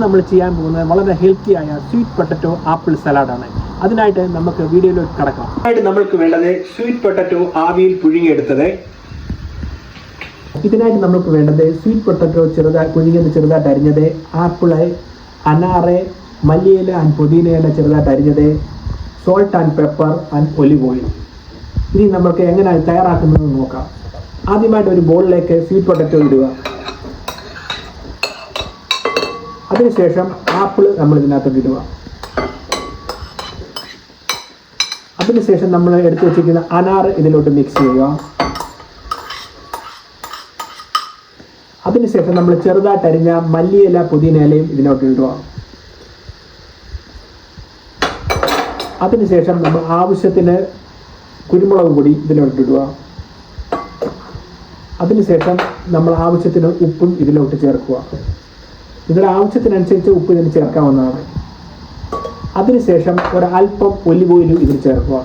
നമ്മൾ ചെയ്യാൻ പോകുന്നത് വളരെ ഹെൽത്തിയായ സ്വീറ്റ് പൊട്ടറ്റോ ആപ്പിൾ സലാഡാണ്. അതിനായിട്ട് നമുക്ക് വീഡിയോയിലേക്ക് കടക്കാം. അതിനായിട്ട് നമ്മൾക്ക് വേണ്ടത് സ്വീറ്റ് പൊട്ടറ്റോ ആവിയിൽ പുഴുങ്ങിയെടുത്തത്. ഇതിനായിട്ട് നമുക്ക് വേണ്ടത് സ്വീറ്റ് പൊട്ടറ്റോ ചെറുതായിട്ട് അരിഞ്ഞത്, ആപ്പിള്, അനാറ്, മല്ലിയില ആൻഡ് പുതിനയില ചെറുതായിട്ട് അരിഞ്ഞത്, salt and pepper and olive oil. ഇനി നമുക്ക് എങ്ങനെയാണ് തയ്യാറാക്കുന്നത് നോക്കാം. ആദ്യമായിട്ട് ഒരു ബോളിലേക്ക് സ്വീറ്റ് പൊട്ടറ്റോ ഇടുക. അതിനുശേഷം ആപ്പിൾ നമ്മൾ ഇതിനകത്തോട്ട് ഇടുക. അതിനുശേഷം നമ്മൾ എടുത്തു വെച്ചിരിക്കുന്ന അനാറ് ഇതിലോട്ട് മിക്സ് ചെയ്യുക. അതിനുശേഷം നമ്മൾ ചെറുതായിട്ട് അരിഞ്ഞ മല്ലിയില പുതിനയിലയും ഇതിലോട്ട് ഇടുക. അതിനുശേഷം നമ്മൾ ആവശ്യത്തിന് കുരുമുളക് പൊടി ഇതിലോട്ട് ഇടുക. അതിനുശേഷം നമ്മൾ ആവശ്യത്തിന് ഉപ്പും ഇതിലോട്ട് ചേർക്കുക. നിങ്ങളുടെ ആവശ്യത്തിനനുസരിച്ച് ഉപ്പ് ഇതിന് ചേർക്കാവുന്നതാണ്. അതിനുശേഷം ഒരല്പം ഒലിവ് ഓയിലും ഇതിൽ ചേർക്കുക.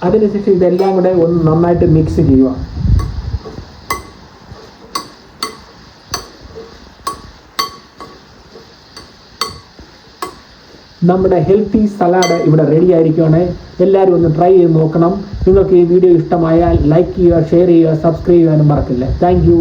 അതിനുശേഷം ഇതെല്ലാം കൂടെ ഒന്ന് നന്നായിട്ട് മിക്സ് ചെയ്യുക. നമ്മുടെ ഹെൽത്തി സലാഡ് ഇവിടെ റെഡി ആയിരിക്കുകയാണ്. എല്ലാവരും ഒന്ന് ട്രൈ ചെയ്ത് നോക്കണം. നിങ്ങൾക്ക് ഈ വീഡിയോ ഇഷ്ടമായാൽ ലൈക്ക് ചെയ്യുക, ഷെയർ ചെയ്യുക, സബ്സ്ക്രൈബ് ചെയ്യാനും മറക്കില്ല. Thank you.